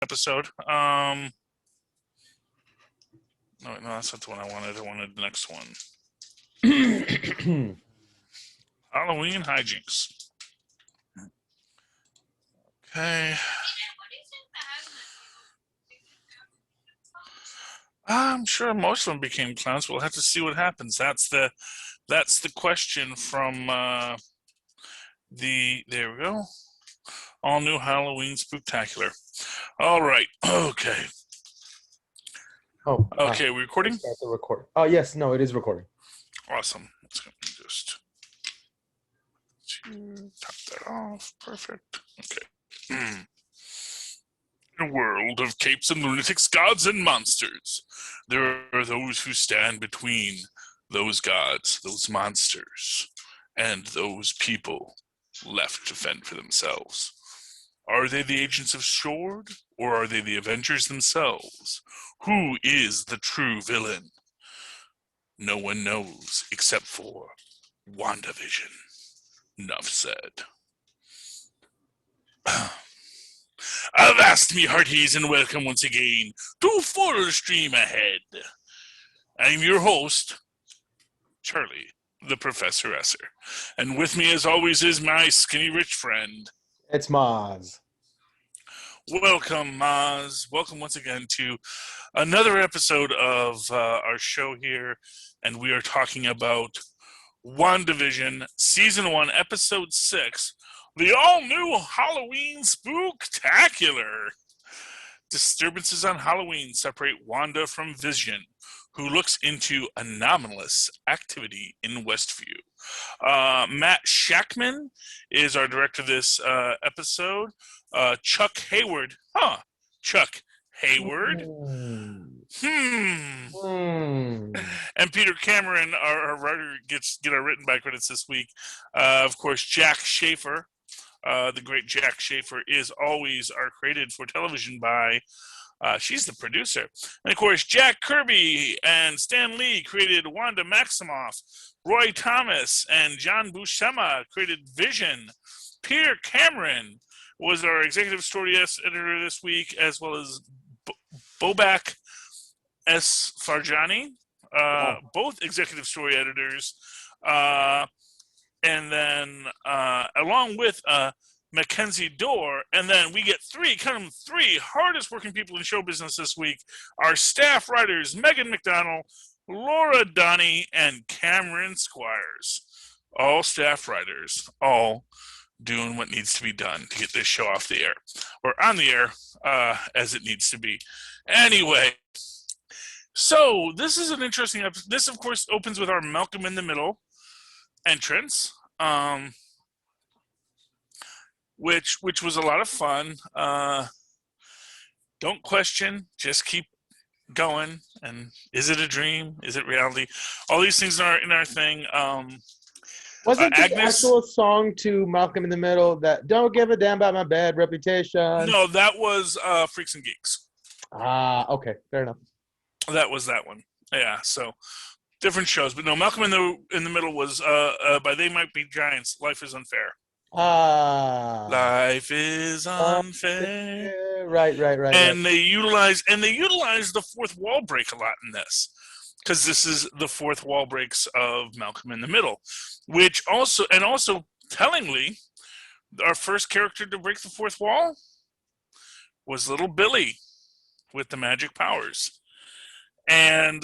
episode. No, that's not the one I wanted. I wanted the next one. Halloween hijinks. Okay. I'm sure most of them became clowns. We'll have to see what happens. That's the question from there we go. All new Halloween Spooktacular. All right. Okay. Oh. Okay, we recording? Start the record. Oh yes, no, it is recording. Awesome. Let's just top that off. Perfect. Okay. In a world of capes and lunatics, gods and monsters, there are those who stand between those gods, those monsters, and those people left to fend for themselves. Are they the agents of S.H.I.E.L.D., or are they the Avengers themselves? Who is the true villain? No one knows except for WandaVision. Enough said. Avast me hearties and welcome once again to Full Stream Ahead. I'm your host, Charlie, the Professor Esser. And with me as always is my skinny rich friend. It's Mozz. Welcome, Mozz. Welcome once again to another episode of our show here. And we are talking about WandaVision, Season 1, Episode 6, the all-new Halloween Spooktacular. Disturbances on Halloween separate Wanda from Vision, who looks into anomalous activity in Westview. Matt Shackman is our director of this episode. Chuck Hayward. Chuck Hayward. And Peter Cameron, our writer, get our written by credits this week. Of course, Jack Schaefer. The great Jack Schaefer is always created for television by, she's the producer. And of course, Jack Kirby and Stan Lee created Wanda Maximoff. Roy Thomas and John Buscema created Vision. Peter Cameron was our executive story editor this week, as well as Bobak S. Farjani, both executive story editors. And then along with Mackenzie Dorr, and then we get three hardest working people in show business this week. Our staff writers, Megan McDonald, Laura Donnie, and Cameron Squires. All staff writers, all doing what needs to be done to get this show off the air, or on the air as it needs to be. Anyway, so this is an interesting episode. This, of course, opens with our Malcolm in the Middle entrance, which was a lot of fun. Don't question, just keep going. And is it a dream? Is it reality? All these things are in our thing. Wasn't the Agnes, actual song to Malcolm in the Middle that "Don't give a damn about my bad reputation"? No, that was Freaks and Geeks. Okay, fair enough. That was that one. Yeah, so different shows, but no, Malcolm in the Middle was by They Might Be Giants. Life is Unfair. Life is unfair. Right. And they utilize the fourth wall break a lot in this, because this is the fourth wall breaks of Malcolm in the Middle, which also tellingly, our first character to break the fourth wall was little Billy with the magic powers. And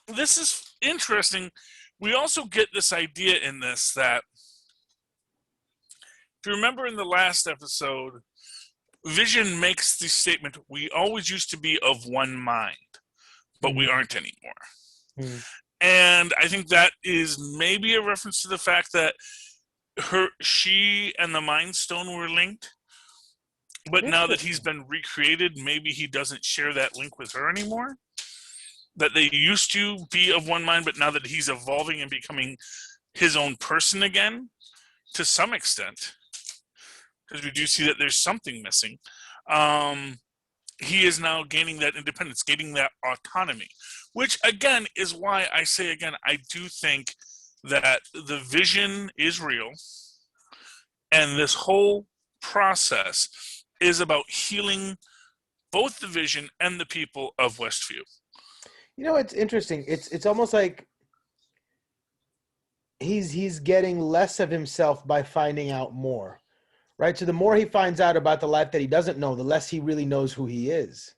this is interesting. We also get this idea in this that, if you remember in the last episode, Vision makes the statement, we always used to be of one mind, but we aren't anymore. And I think that is maybe a reference to the fact that she and the Mind Stone were linked, but now that he's been recreated, maybe he doesn't share that link with her anymore. That they used to be of one mind, but now that he's evolving and becoming his own person again, to some extent, because we do see that there's something missing, he is now gaining that independence, gaining that autonomy, which again is why I say again, I do think that the Vision is real, and this whole process is about healing both the Vision and the people of Westview. It's interesting. It's almost like he's getting less of himself by finding out more, right? So the more he finds out about the life that he doesn't know, the less he really knows who he is.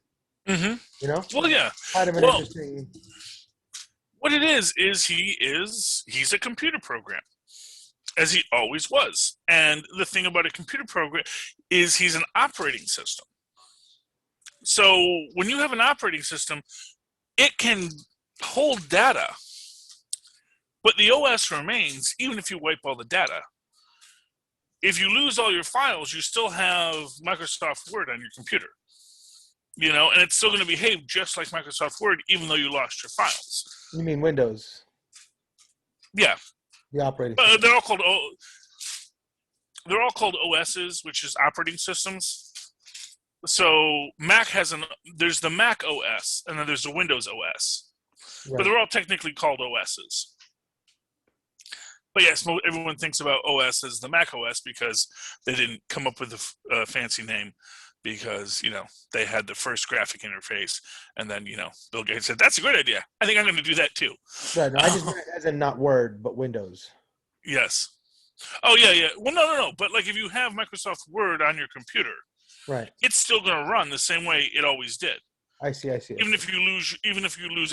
Mm-hmm. Well, yeah. Kind of an interesting. What it is he's a computer program, as he always was. And the thing about a computer program is he's an operating system. So when you have an operating system, it can hold data, but the OS remains even if you wipe all the data. If you lose all your files, you still have Microsoft Word on your computer. And it's still going to behave just like Microsoft Word, even though you lost your files. You mean Windows? Yeah. The operating system. They're all called OSs, which is operating systems. So Mac there's the Mac OS, and then there's the Windows OS. Right. But they're all technically called OSs. But yes, everyone thinks about OS as the Mac OS because they didn't come up with a fancy name because, they had the first graphic interface. And then, Bill Gates said, that's a great idea. I think I'm going to do that too. Right. No, I just meant as in not Word, but Windows. Yes. Oh, yeah. Well, no. But like if you have Microsoft Word on your computer, right, it's still going to run the same way it always did. I see. Even if you lose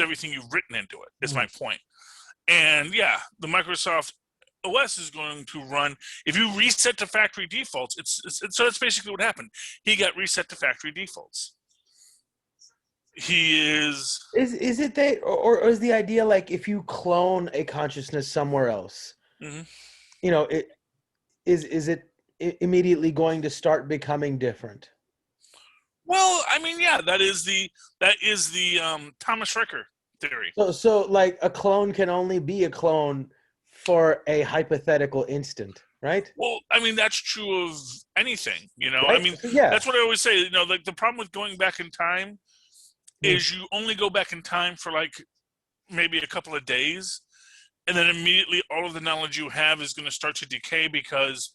everything you've written into it, is my point. And yeah, the Microsoft OS is going to run if you reset to factory defaults. So that's basically what happened. He got reset to factory defaults. He is it that, or is the idea like if you clone a consciousness somewhere else, it is it immediately going to start becoming different? Well, I mean, yeah, that is the Thomas Ricker theory. So like a clone can only be a clone for a hypothetical instant, right? Well, I mean, that's true of anything, Right? I mean, yeah. That's what I always say, like the problem with going back in time is you only go back in time for like maybe a couple of days, and then immediately all of the knowledge you have is going to start to decay because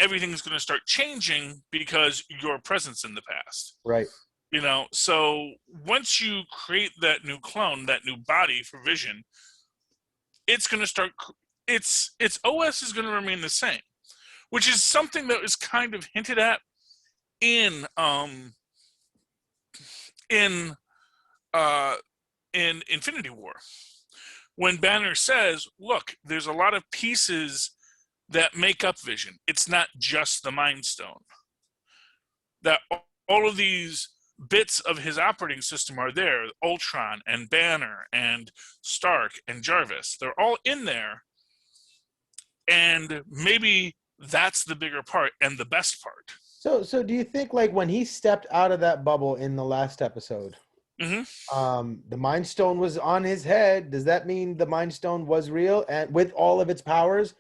everything's going to start changing because your presence in the past. Right. So once you create that new clone, that new body for Vision, it's going to start... Its OS is going to remain the same, which is something that is kind of hinted at in Infinity War, when Banner says, "Look, there's a lot of pieces that make up Vision. It's not just the Mind Stone. That all of these bits of his operating system are there. Ultron and Banner and Stark and Jarvis. They're all in there." And maybe that's the bigger part and the best part. So do you think like when he stepped out of that bubble in the last episode, the Mind Stone was on his head? Does that mean the Mind Stone was real and with all of its powers?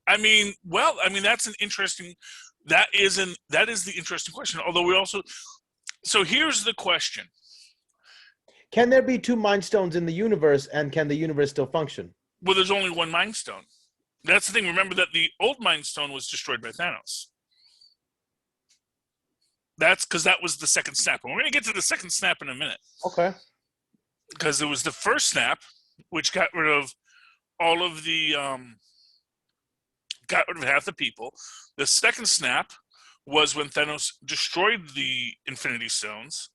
I mean, that's that is the interesting question. Although so here's the question. Can there be two Mind Stones in the universe, and can the universe still function? Well, there's only one Mind Stone. That's the thing. Remember that the old Mind Stone was destroyed by Thanos. That's because that was the second snap. And we're going to get to the second snap in a minute. Okay. Because there was the first snap, which got rid of all of the... got rid of half the people. The second snap was when Thanos destroyed the Infinity Stones.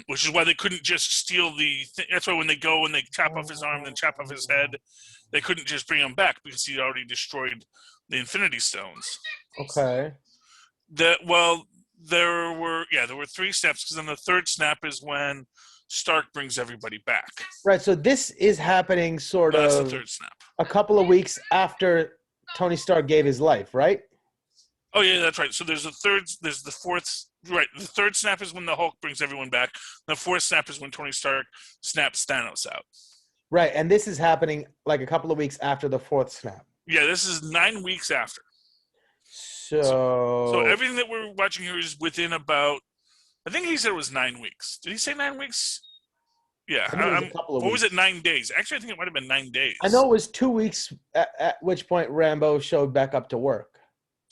Which is why they couldn't just steal that's why when they go and they chop off his arm, then chop off his head, they couldn't just bring him back because he already destroyed the Infinity Stones. Okay. There were three snaps, because then the third snap is when Stark brings everybody back. Right. So this is happening That's the third snap. A couple of weeks after Tony Stark gave his life, right? Oh yeah, that's right. So there's the fourth. Right, the third snap is when the Hulk brings everyone back. The fourth snap is when Tony Stark snaps Thanos out. Right, and this is happening like a couple of weeks after the fourth snap. Yeah, this is 9 weeks after. So everything that we're watching here is within about... I think he said it was 9 weeks. Did he say 9 weeks? Yeah. What was it, 9 days? Actually, I think it might have been 9 days. I know it was 2 weeks, at which point Rambo showed back up to work.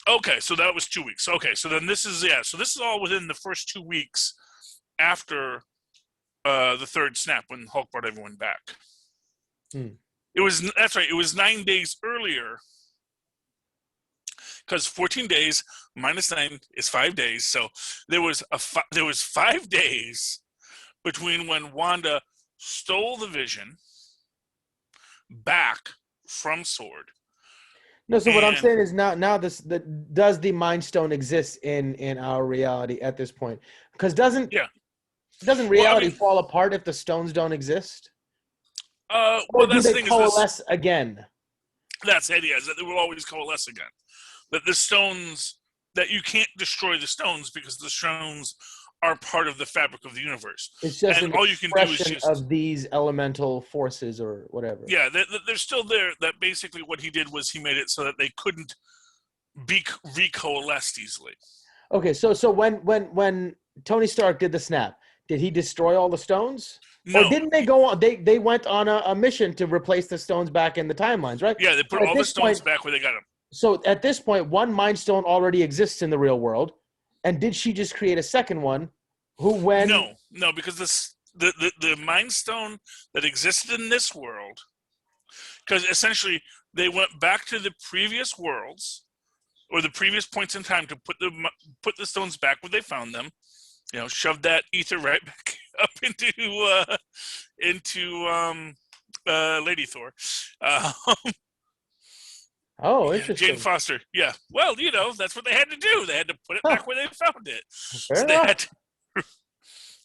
Okay, so that was 2 weeks. Okay, so then this is so this is all within the first 2 weeks after the third snap when Hulk brought everyone back. That's right. It was 9 days earlier because 14 days minus 9 is 5 days. So there was 5 days between when Wanda stole the Vision back from Sword. No, so what I'm saying is now does the Mind Stone exist in our reality at this point? Because doesn't reality fall apart if the stones don't exist? Or do they coalesce again? That's the idea, is that they will always coalesce again. That the stones, that you can't destroy the stones because the stones are part of the fabric of the universe. It's just an expression of these elemental forces or whatever. Yeah, they're still there. That basically what he did was he made it so that they couldn't be recoalesced easily. Okay, so when Tony Stark did the snap, did he destroy all the stones? No. Or didn't they go on? They went on a mission to replace the stones back in the timelines, right? Yeah, they put all the stones back where they got them. So at this point, one Mind Stone already exists in the real world, and did she just create a second one? No, because the Mind Stone that existed in this world, because essentially they went back to the previous worlds or the previous points in time to put the stones back where they found them. You know, shoved that ether right back up into Lady Thor. Oh, interesting. Jane Foster. Yeah. Well, you know, that's what they had to do. They had to put it back where they found it. So they had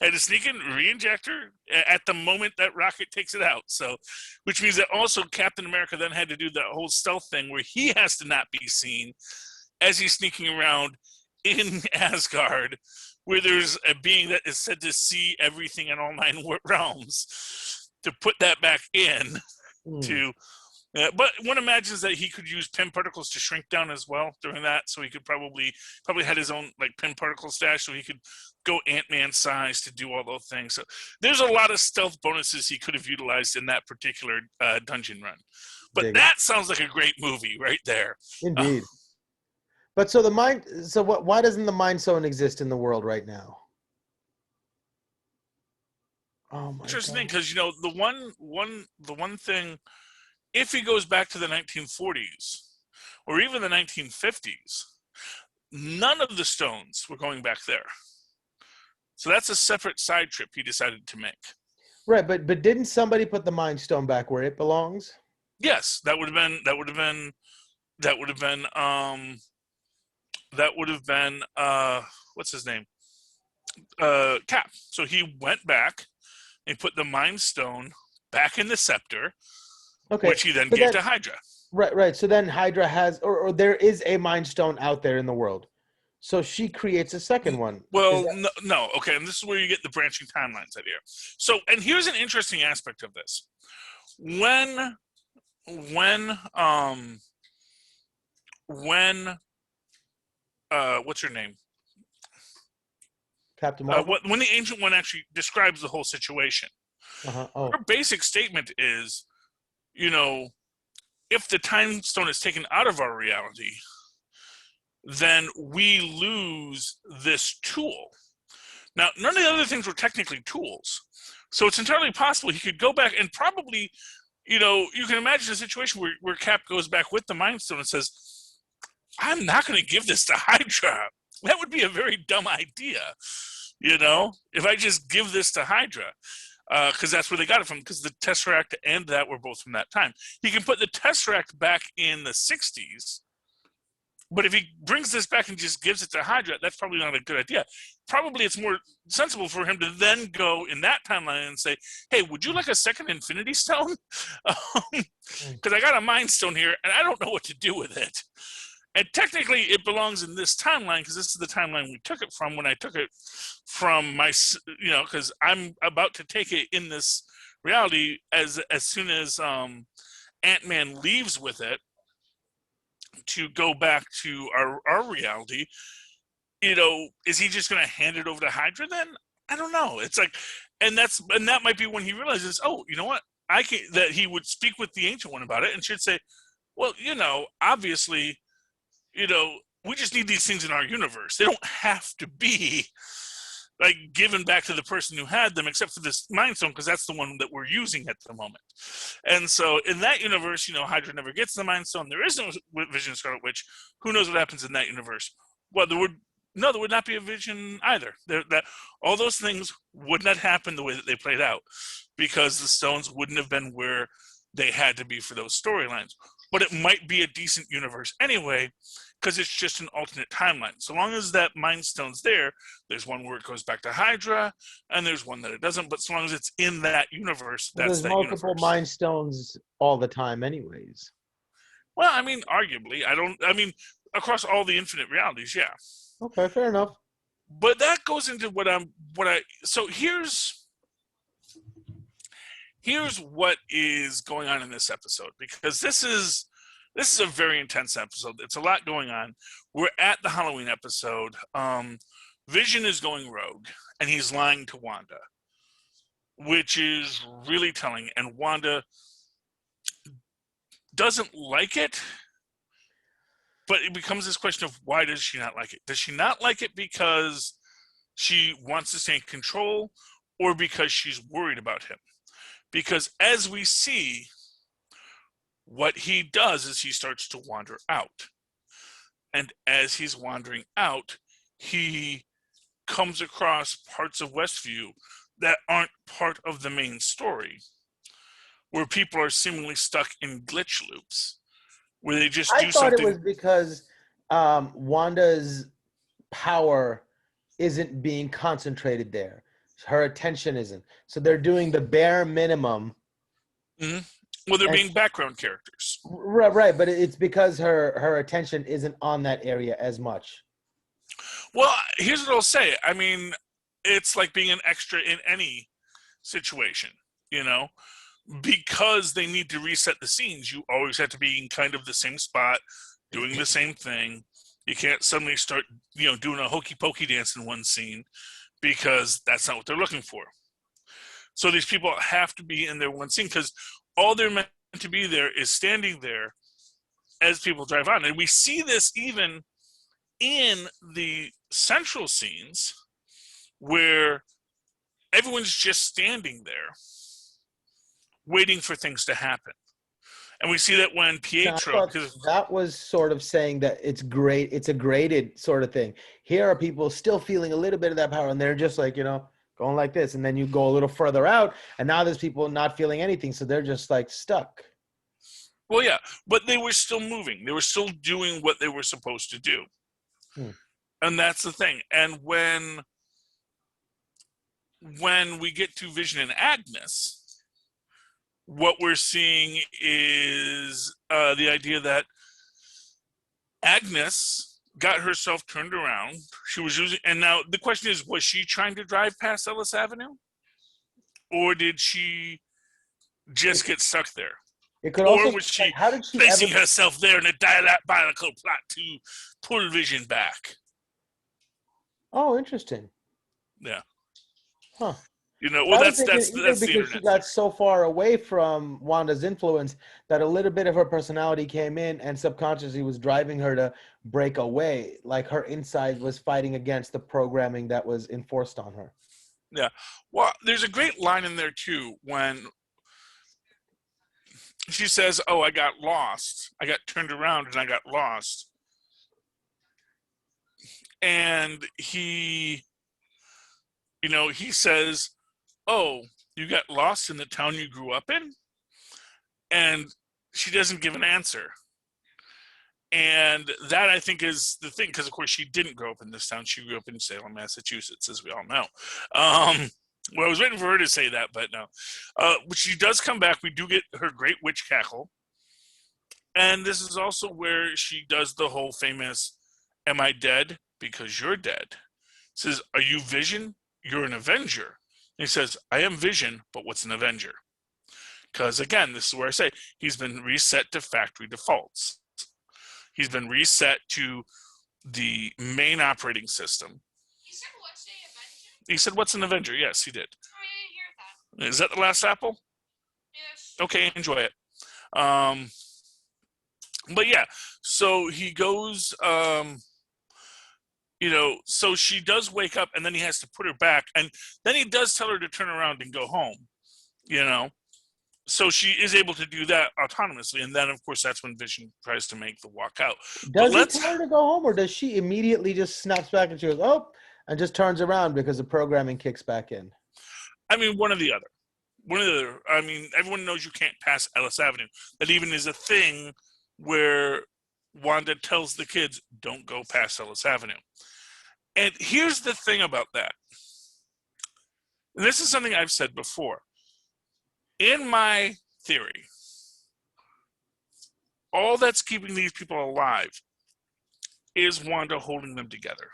to sneak in, re-inject her at the moment that Rocket takes it out. So, which means that also Captain America then had to do that whole stealth thing where he has to not be seen as he's sneaking around in Asgard, where there's a being that is said to see everything in all 9 realms, to put that back in to. But one imagines that he could use pin particles to shrink down as well during that, so he could probably had his own like pin particle stash, so he could go Ant-Man size to do all those things. So there's a lot of stealth bonuses he could have utilized in that particular dungeon run. But that sounds like a great movie right there. Indeed. But so why doesn't the Mind Stone exist in the world right now? Oh my Interesting thing, because you know the one thing. If he goes back to the 1940s or even the 1950s, none of the stones were going back there. So that's a separate side trip he decided to make. Right, but didn't somebody put the Mind Stone back where it belongs? Yes, that would have been what's his name? Cap. So he went back and put the Mind Stone back in the scepter. Okay. Which he then gave to Hydra. Right. So then Hydra has, or there is a Mind Stone out there in the world. So she creates a second one. Well, no. Okay, and this is where you get the branching timelines idea. So, and here's an interesting aspect of this. When what's her name? Captain Marvel? When the Ancient One actually describes the whole situation, her basic statement is, you know, if the time stone is taken out of our reality, then we lose this tool. Now, none of the other things were technically tools. So it's entirely possible he could go back and probably, you know, you can imagine a situation where Cap goes back with the Mind Stone and says, I'm not going to give this to Hydra. That would be a very dumb idea, you know, if I just give this to Hydra. Because that's where they got it from, because the Tesseract and that were both from that time. He can put the Tesseract back in the 60s, but if he brings this back and just gives it to Hydra, that's probably not a good idea. Probably it's more sensible for him to then go in that timeline and say, hey, would you like a second Infinity Stone? Because I got a Mind Stone here, and I don't know what to do with it. And technically, it belongs in this timeline because this is the timeline we took it from when I took it from my, you know, because I'm about to take it in this reality as soon as Ant-Man leaves with it to go back to our reality. You know, is he just going to hand it over to Hydra then? I don't know. It's like, and that might be when he realizes, oh, you know what? That he would speak with the Ancient One about it and should say, well, you know, obviously, you know, we just need these things in our universe. They don't have to be like given back to the person who had them, except for this Mind Stone, because that's the one that we're using at the moment. And so in that universe, Hydra never gets the Mind Stone. There is no Vision Scarlet Witch. Who knows what happens in that universe? Well, there would not be a Vision either. All those things would not happen the way that they played out, because the stones wouldn't have been where they had to be for those storylines. But it might be a decent universe anyway, because it's just an alternate timeline. So long as that Mind Stone's there's one where it goes back to Hydra, and there's one that it doesn't. But so long as it's in that universe, that's that universe. There's multiple Mind Stones all the time anyways. Well, I mean, arguably. Across all the infinite realities, yeah. Okay, fair enough. But that goes into so here's what is going on in this episode, because this is a very intense episode. It's a lot going on. We're at the Halloween episode. Vision is going rogue, and he's lying to Wanda, which is really telling. And Wanda doesn't like it, but it becomes this question of, why does she not like it? Does she not like it because she wants to stay in control, or because she's worried about him? Because as we see, what he does is he starts to wander out. And as he's wandering out, he comes across parts of Westview that aren't part of the main story, where people are seemingly stuck in glitch loops, where they just do something. I thought it was because Wanda's power isn't being concentrated there. Her attention isn't. So they're doing the bare minimum. Mm-hmm. Well, they're being background characters. Right. But it's because her attention isn't on that area as much. Well, here's what I'll say. I mean, it's like being an extra in any situation, because they need to reset the scenes. You always have to be in kind of the same spot, doing the same thing. You can't suddenly start, doing a hokey pokey dance in one scene, because that's not what they're looking for. So these people have to be in their one scene, because all they're meant to be there is standing there as people drive on. And we see this even in the central scenes, where everyone's just standing there waiting for things to happen. And we see that when Pietro... that was sort of saying that it's great. It's a graded sort of thing. Here are people still feeling a little bit of that power, and they're just like, going like this. And then you go a little further out, and now there's people not feeling anything, so they're just like stuck. Well, yeah, but they were still moving. They were still doing what they were supposed to do. And that's the thing. And when we get to Vision and Agnes, what we're seeing is the idea that Agnes got herself turned around. She was using, and now the question is, was she trying to drive past Ellis Avenue? Or did she just get stuck there? It could also, or was she placing herself there in a diabolical plot to pull Vision back? Oh, interesting. Yeah. Huh. That's the because she got so far away from Wanda's influence that a little bit of her personality came in and subconsciously was driving her to break away. Like her inside was fighting against the programming that was enforced on her. Yeah. Well, there's a great line in there too when she says, "Oh, I got lost. I got turned around and I got lost." And he says, "Oh, you got lost in the town you grew up in?" And she doesn't give an answer. And that, I think, is the thing, because, of course, she didn't grow up in this town. She grew up in Salem, Massachusetts, as we all know. Well, I was waiting for her to say that, but no. But she does come back. We do get her great witch cackle. And this is also where she does the whole famous, "Am I dead? Because you're dead." Says, "Are you Vision? You're an Avenger." And he says, "I am Vision, but what's an Avenger?" Because, again, this is where I say he's been reset to factory defaults. He's been reset to the main operating system. He said, "What's an Avenger?" He said, "What's an Avenger?" Yes, he did. Oh, I didn't hear that. Is that the last apple? Yes. Okay, enjoy it. But yeah, so he goes, So she does wake up, and then he has to put her back, and then he does tell her to turn around and go home. So she is able to do that autonomously, and then of course that's when Vision tries to make the walk out. Does he tell her to go home, or does she immediately just snaps back and she goes, "Oh," and just turns around because the programming kicks back in? I mean, one or the other. I mean, everyone knows you can't pass Ellis Avenue. That even is a thing where Wanda tells the kids, don't go past Ellis Avenue. And here's the thing about that. And this is something I've said before. In my theory, all that's keeping these people alive is Wanda holding them together.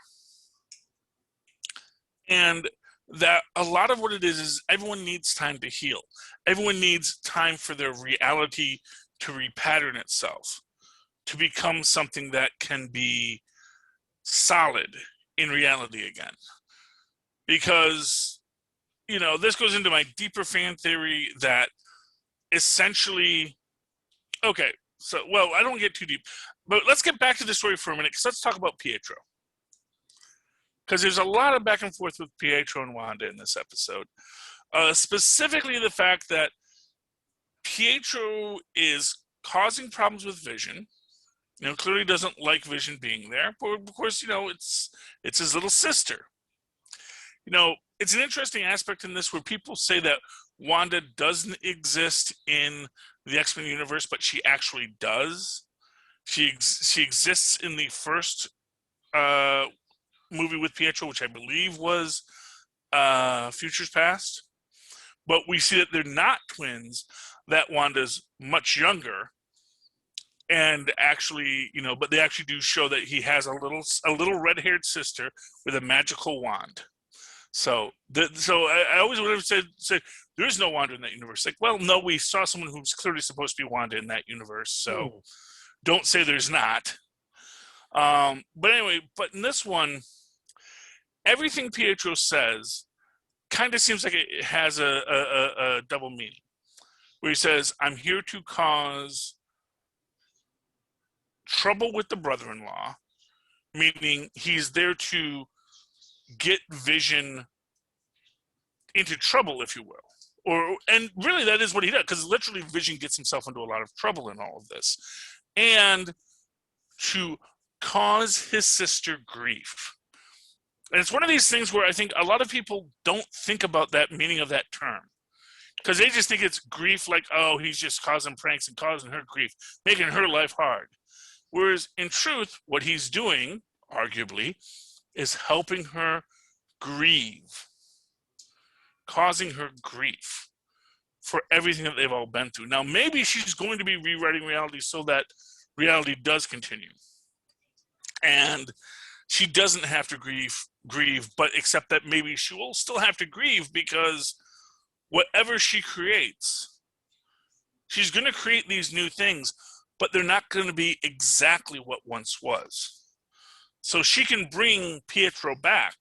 And that a lot of what it is everyone needs time to heal. Everyone needs time for their reality to repattern itself, to become something that can be solid in reality again. Because, this goes into my deeper fan theory that essentially, okay, so, well, I don't get too deep, but let's get back to the story for a minute, because let's talk about Pietro. Because there's a lot of back and forth with Pietro and Wanda in this episode. Specifically the fact that Pietro is causing problems with Vision. Clearly doesn't like Vision being there. But of course, it's his little sister. It's an interesting aspect in this where people say that Wanda doesn't exist in the X-Men universe, but she actually does. She exists in the first movie with Pietro, which I believe was Futures Past. But we see that they're not twins, that Wanda's much younger. And actually, but they actually do show that he has a little red-haired sister with a magical wand. So I always would have said there is no Wanda in that universe. Like, well, no, we saw someone who's clearly supposed to be Wanda in that universe. So don't say there's not. But anyway, in this one, everything Pietro says kind of seems like it has a double meaning. Where he says, I'm here to cause trouble with the brother-in-law, meaning he's there to get Vision into trouble, if you will. And really that is what he does, because literally Vision gets himself into a lot of trouble in all of this. And to cause his sister grief. And it's one of these things where I think a lot of people don't think about that meaning of that term. Because they just think it's grief like, oh, he's just causing pranks and causing her grief, making her life hard. Whereas in truth, what he's doing, arguably, is helping her grieve, causing her grief for everything that they've all been through. Now, maybe she's going to be rewriting reality so that reality does continue. And she doesn't have to grieve, but except that maybe she will still have to grieve because whatever she creates, she's going to create these new things, but they're not going to be exactly what once was. So she can bring Pietro back,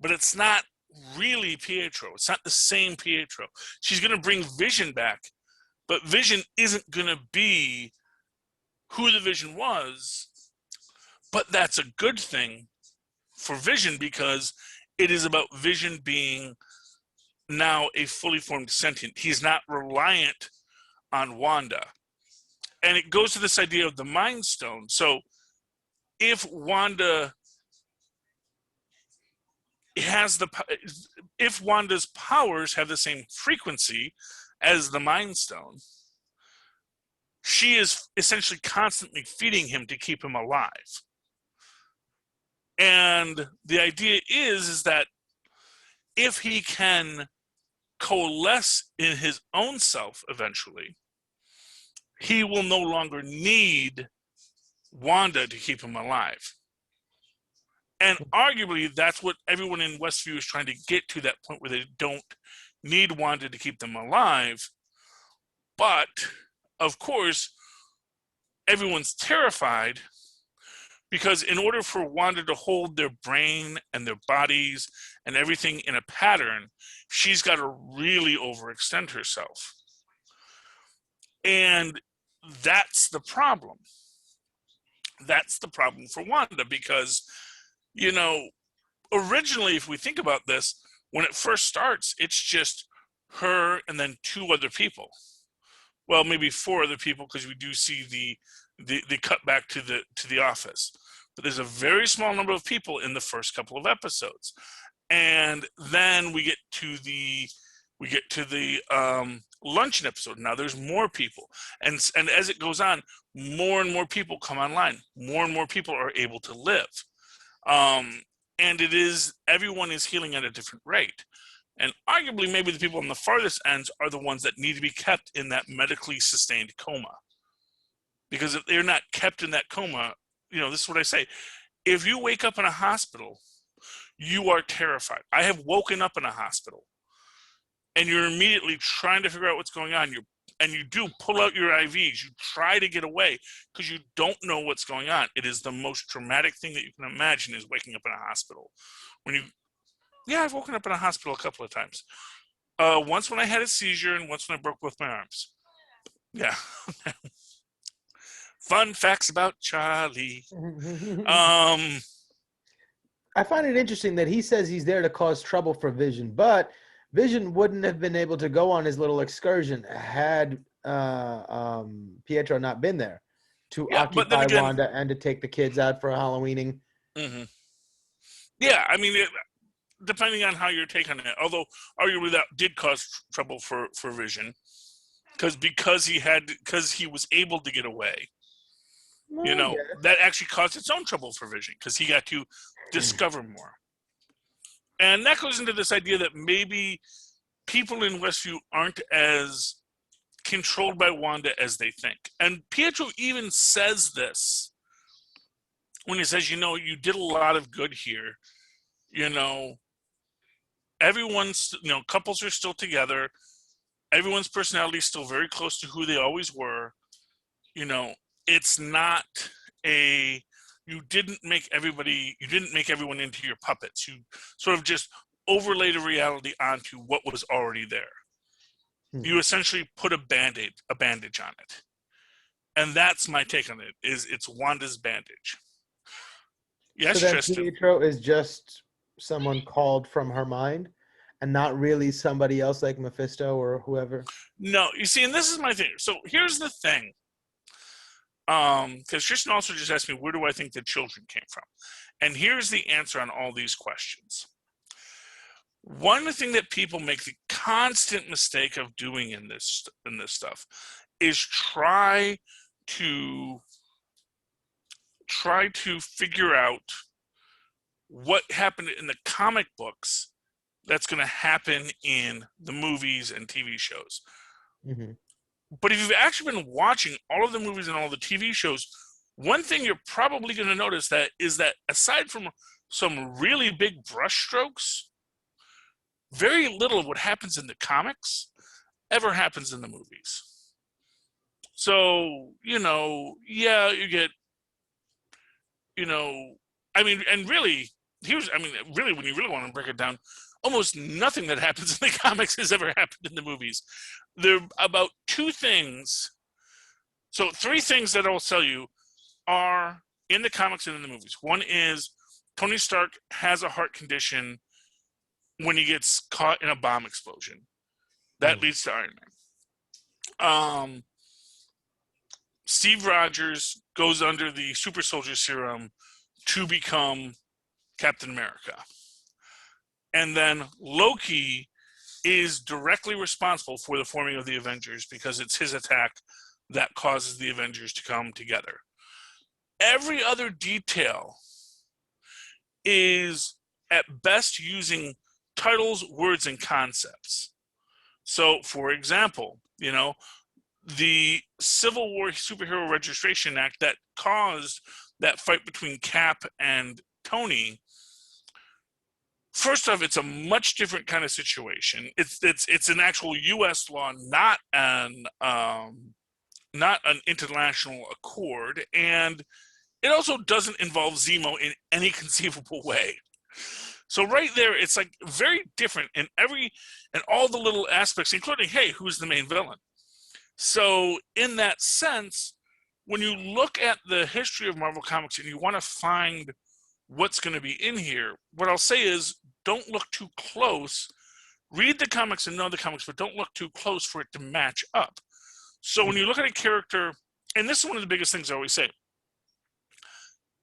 but it's not really Pietro. It's not the same Pietro. She's going to bring Vision back, but Vision isn't going to be who the Vision was. But that's a good thing for Vision because it is about Vision being now a fully formed sentient. He's not reliant on Wanda. And it goes to this idea of the Mind Stone. So if Wanda if Wanda's powers have the same frequency as the Mind Stone, she is essentially constantly feeding him to keep him alive. And the idea is that if he can coalesce in his own self eventually, he will no longer need Wanda to keep him alive. And arguably, that's what everyone in Westview is trying to get to, that point where they don't need Wanda to keep them alive. But, of course, everyone's terrified because in order for Wanda to hold their brain and their bodies and everything in a pattern, she's got to really overextend herself. And that's the problem. That's the problem for Wanda because you know, originally, if we think about this, when it first starts, it's just her and then two other people. Well, maybe four other people, because we do see the cut back to the office. But there's a very small number of people in the first couple of episodes, and then we get to the luncheon episode. Now there's more people, and as it goes on, more and more people come online. More and more people are able to live, and everyone is healing at a different rate. And arguably, maybe the people on the farthest ends are the ones that need to be kept in that medically sustained coma. Because if they're not kept in that coma, this is what I say. If you wake up in a hospital, you are terrified. I have woken up in a hospital, and you're immediately trying to figure out what's going on. You do pull out your IVs. You try to get away because you don't know what's going on. It is the most traumatic thing that you can imagine, is waking up in a hospital. Yeah, I've woken up in a hospital a couple of times. Once when I had a seizure, and once when I broke both my arms. Yeah. Fun facts about Charlie. I find it interesting that he says he's there to cause trouble for Vision, but Vision wouldn't have been able to go on his little excursion had Pietro not been there to occupy Wanda and to take the kids out for a Halloweening. Mm-hmm. Yeah, I mean, depending on how you're taking it, although arguably that did cause trouble for Vision, because he was able to get away. That actually caused its own trouble for Vision, because he got to discover more. And that goes into this idea that maybe people in Westview aren't as controlled by Wanda as they think. And Pietro even says this when he says, you did a lot of good here. Everyone's, couples are still together. Everyone's personality is still very close to who they always were. It's not you didn't make everyone into your puppets. You sort of just overlaid a reality onto what was already there. You essentially put a bandage on it. And that's my take on it, is it's Wanda's bandage. Yes, so Tristan. Pietro is just someone called from her mind and not really somebody else like Mephisto or whoever? No, you see, and this is my thing. So here's the thing. Because Tristan also just asked me, where do I think the children came from? And here's the answer on all these questions. One thing that people make the constant mistake of doing in this stuff is try to figure out what happened in the comic books that's going to happen in the movies and TV shows. Mm-hmm. But if you've actually been watching all of the movies and all the TV shows, one thing you're probably going to notice is that aside from some really big brushstrokes, very little of what happens in the comics ever happens in the movies. So, you get, really, when you really want to break it down, almost nothing that happens in the comics has ever happened in the movies. There are about three things that I'll tell you are in the comics and in the movies. One is Tony Stark has a heart condition when he gets caught in a bomb explosion. That leads to Iron Man. Steve Rogers goes under the super soldier serum to become Captain America. And then Loki is directly responsible for the forming of the Avengers, because it's his attack that causes the Avengers to come together. Every other detail is at best using titles, words, and concepts. So, for example, the Civil War Superhero Registration Act that caused that fight between Cap and Tony. First off, it's a much different kind of situation. It's an actual U.S. law, not an international accord, and it also doesn't involve Zemo in any conceivable way. So right there, it's like very different in all the little aspects, including, hey, who's the main villain? So in that sense, when you look at the history of Marvel Comics and you want to find what's going to be in here. What I'll say is, don't look too close. Read the comics and know the comics, but don't look too close for it to match up. So when you look at a character, and this is one of the biggest things I always say,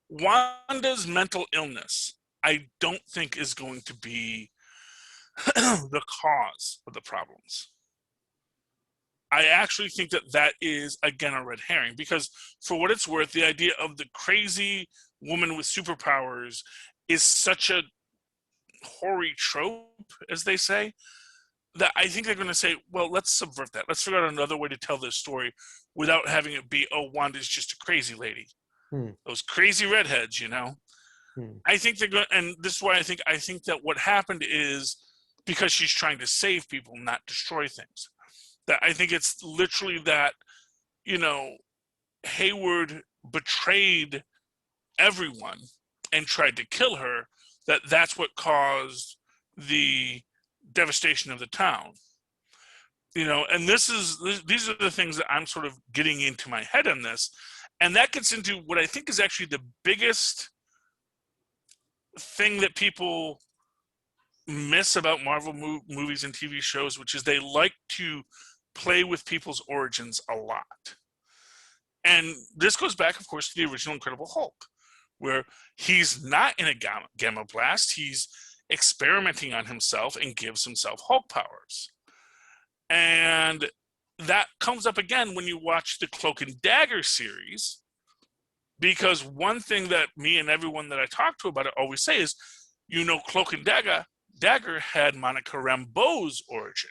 Wanda's mental illness, I don't think is going to be the cause of the problems. I actually think that is, again, a red herring, because for what it's worth, the idea of the crazy woman with superpowers is such a hoary trope, as they say, that I think they're going to say, well, let's subvert that. Let's figure out another way to tell this story without having it be, oh, Wanda's just a crazy lady. Those crazy redheads, you know? I think they're going, and this is why I think that what happened is because she's trying to save people, not destroy things. That I think it's literally that, you know, Hayward betrayed everyone and tried to kill her, that's what caused the devastation of the town. You know, and these are the things that I'm sort of getting into my head on this. And that gets into what I think is actually the biggest thing that people miss about Marvel movies and TV shows, which is they like to play with people's origins a lot. And this goes back, of course, to the original Incredible Hulk, where he's not in a gamma blast. He's experimenting on himself and gives himself Hulk powers. And that comes up again when you watch the Cloak and Dagger series, because one thing that me and everyone that I talk to about it always say is, you know, Cloak and Dagger had Monica Rambeau's origin.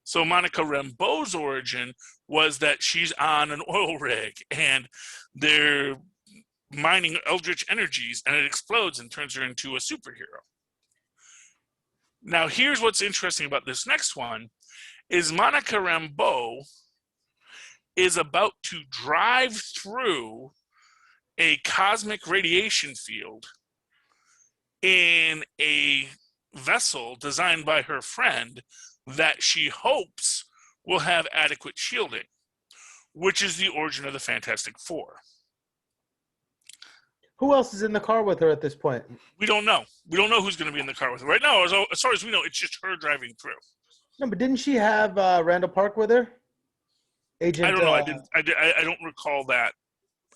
So Monica Rambeau's origin was that she's on an oil rig and they're mining eldritch energies and it explodes and turns her into a superhero. Now, here's what's interesting about this next one is Monica Rambeau is about to drive through a cosmic radiation field in a vessel designed by her friend that she hopes will have adequate shielding, which is the origin of the Fantastic Four. Who else is in the car with her at this point? We don't know. We don't know who's going to be in the car with her. Right now, as far as we know, it's just her driving through. No, but didn't she have Randall Park with her? Agent. I don't know. I don't recall that.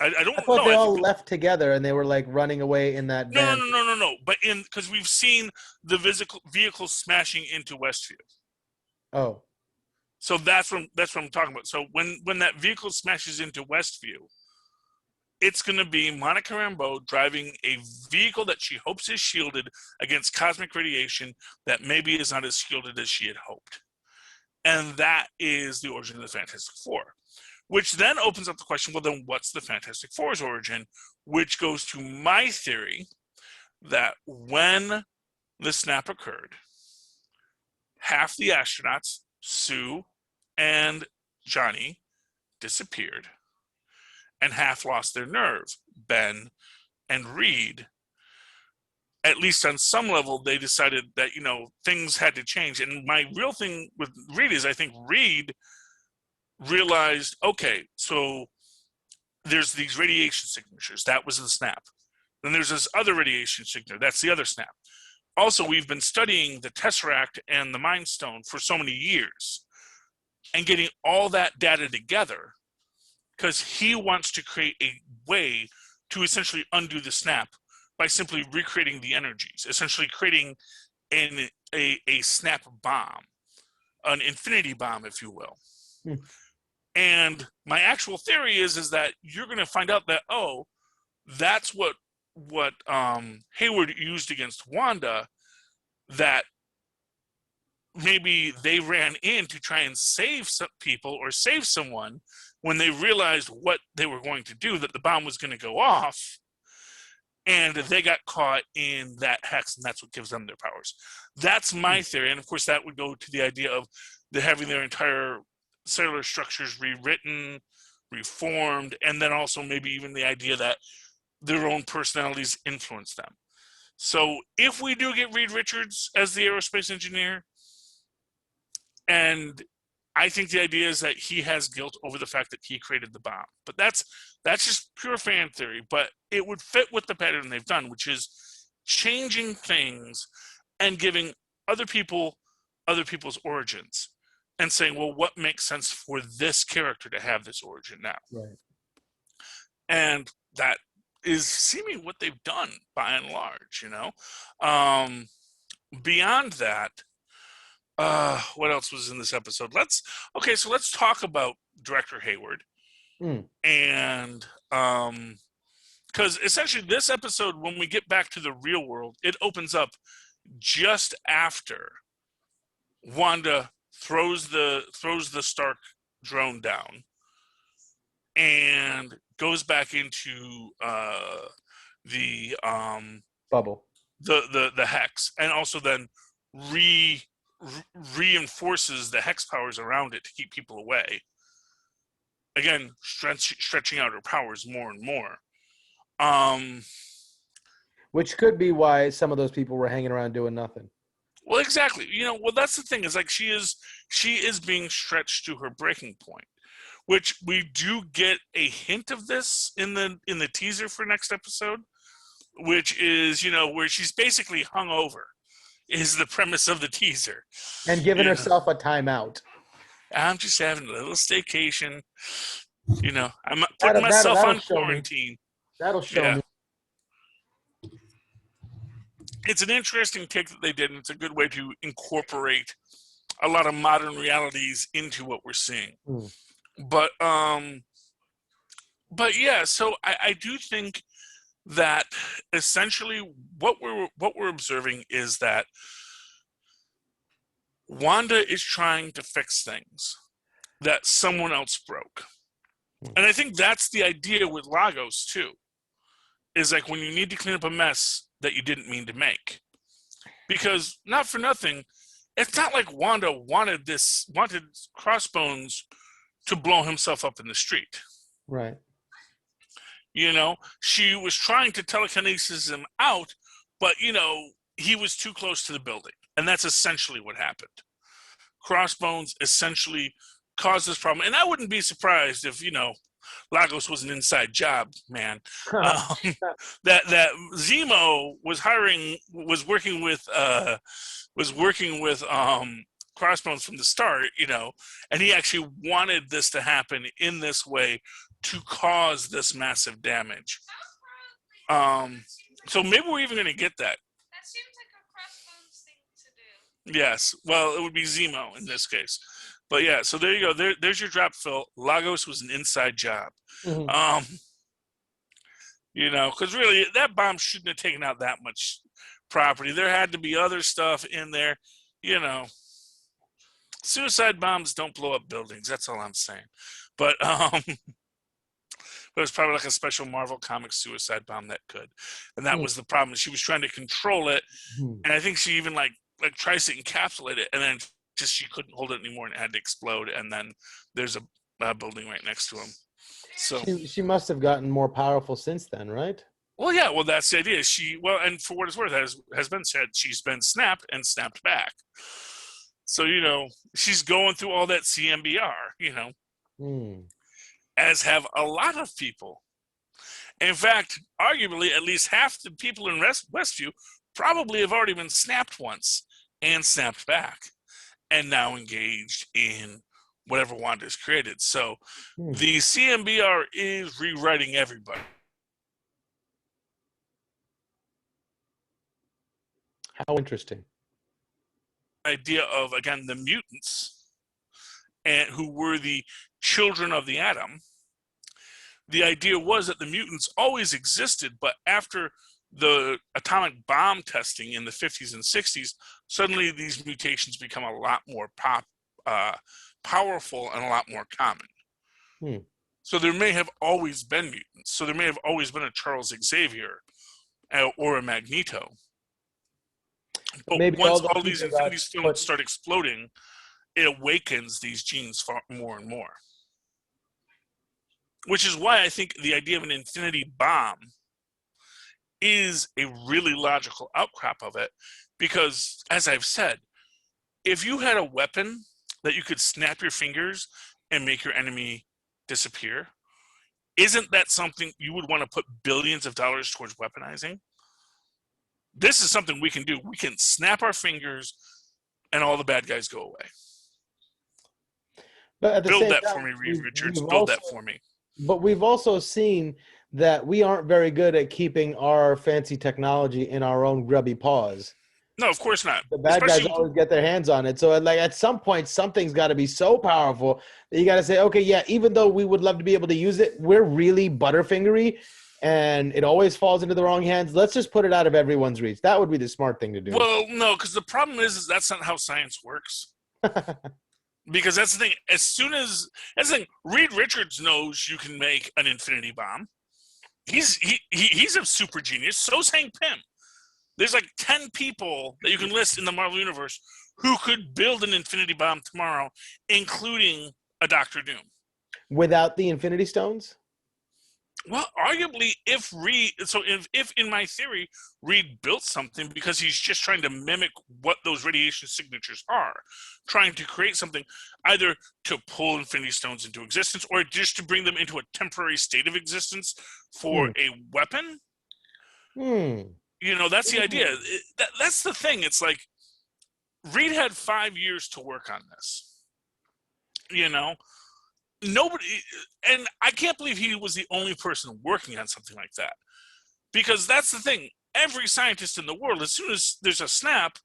I don't. I thought know. they all left together and they were like running away in that van. No. But because we've seen the vehicle smashing into Westview. Oh. So that's what I'm talking about. So when that vehicle smashes into Westview, it's going to be Monica Rambeau driving a vehicle that she hopes is shielded against cosmic radiation that maybe is not as shielded as she had hoped. And that is the origin of the Fantastic Four, which then opens up the question, well, then what's the Fantastic Four's origin? Which goes to my theory that when the snap occurred, half the astronauts, Sue and Johnny, disappeared, and half lost their nerve, Ben and Reed. At least on some level, they decided that, you know, things had to change. And my real thing with Reed is I think Reed realized, okay, so there's these radiation signatures. That was the snap. Then there's this other radiation signature. That's the other snap. Also, we've been studying the Tesseract and the Mind Stone for so many years and getting all that data together because he wants to create a way to essentially undo the snap by simply recreating the energies, essentially creating a snap bomb, an infinity bomb, if you will. And my actual theory is that you're going to find out that, oh, that's what Hayward used against Wanda, that maybe they ran in to try and save some people or save someone when they realized what they were going to do, that the bomb was going to go off, and they got caught in that hex, and that's what gives them their powers. That's my theory, and of course that would go to the idea of having their entire cellular structures rewritten, reformed, and then also maybe even the idea that their own personalities influence them. So if we do get Reed Richards as the aerospace engineer, and I think the idea is that he has guilt over the fact that he created the bomb. But that's just pure fan theory. But it would fit with the pattern they've done, which is changing things and giving other people's origins and saying, well, what makes sense for this character to have this origin now? Right. And that is seeming what they've done by and large, Beyond that, what else was in this episode? Let's talk about Director Hayward. And because essentially this episode, when we get back to the real world, it opens up just after Wanda throws the Stark drone down and goes back into the bubble, the hex, and also then reinforces the hex powers around it to keep people away. Again, stretching out her powers more and more. Which could be why some of those people were hanging around doing nothing. Well, exactly. That's the thing, is like she is being stretched to her breaking point, which we do get a hint of this in the teaser for next episode, which is, where she's basically hungover, is the premise of the teaser. And giving herself a timeout. I'm just having a little staycation. I'm putting myself on quarantine. That'll show me. It's an interesting take that they did, and it's a good way to incorporate a lot of modern realities into what we're seeing. But yeah, so I do think that essentially what we're observing is that Wanda is trying to fix things that someone else broke. And I think that's the idea with Lagos too, is like when you need to clean up a mess that you didn't mean to make. Because not for nothing, it's not like Wanda wanted Crossbones to blow himself up in the street. Right. She was trying to telekinesis him out, but, he was too close to the building. And that's essentially what happened. Crossbones essentially caused this problem. And I wouldn't be surprised if, Lagos was an inside job, man. That Zemo was working with Crossbones from the start, and he actually wanted this to happen in this way to cause this massive damage. So maybe we're even going to get that. That seems like a Crossbones thing to do. Yes. Well, it would be Zemo in this case. But yeah, so there you go. There's your drop, Phil. Lagos was an inside job. Mm-hmm. Because really that bomb shouldn't have taken out that much property. There had to be other stuff in there. Suicide bombs don't blow up buildings. That's all I'm saying. But it was probably like a special Marvel Comics suicide bomb that could. And that was the problem. She was trying to control it. And I think she even like tries to encapsulate it, and then just she couldn't hold it anymore and it had to explode. And then there's a building right next to him. So she must have gotten more powerful since then, right? Well, yeah. Well, that's the idea. And for what it's worth, has been said, she's been snapped and snapped back. So she's going through all that CMBR. As have a lot of people. In fact, arguably, at least half the people in Westview probably have already been snapped once and snapped back, and now engaged in whatever Wanda's created. So the CMBR is rewriting everybody. How interesting. Idea of, again, the mutants, and who were the children of the atom. The idea was that the mutants always existed, but after the atomic bomb testing in the 50s and 60s, suddenly these mutations become a lot more powerful and a lot more common. So there may have always been mutants. So there may have always been a Charles Xavier or a Magneto. But maybe once all these Infinity Stones start exploding, it awakens these genes far more and more. Which is why I think the idea of an infinity bomb is a really logical outcrop of it. Because, as I've said, if you had a weapon that you could snap your fingers and make your enemy disappear, isn't that something you would want to put billions of dollars towards weaponizing? This is something we can do. We can snap our fingers and all the bad guys go away. But at the Build same that time, for me, Reed Richards. Build also, that for me. But we've also seen that we aren't very good at keeping our fancy technology in our own grubby paws. No, of course not. The bad guys always get their hands on it. So, like, at some point, something's got to be so powerful that you got to say, okay, yeah, even though we would love to be able to use it, we're really butterfingery, and it always falls into the wrong hands. Let's just put it out of everyone's reach. That would be the smart thing to do. Well, no, because the problem is that's not how science works. Because that's the thing. That's the thing. Reed Richards knows you can make an infinity bomb. He's a super genius. So's Hank Pym. There's like 10 people that you can list in the Marvel Universe who could build an infinity bomb tomorrow, including a Doctor Doom. Without the Infinity Stones? Well, arguably, if in my theory, Reed built something because he's just trying to mimic what those radiation signatures are, trying to create something either to pull Infinity Stones into existence or just to bring them into a temporary state of existence for a weapon. You know, that's the idea. That's the thing. It's like Reed had 5 years to work on this. You know? Nobody, and I can't believe he was the only person working on something like that, because that's the thing. Every scientist in the world, as soon as there's a snap,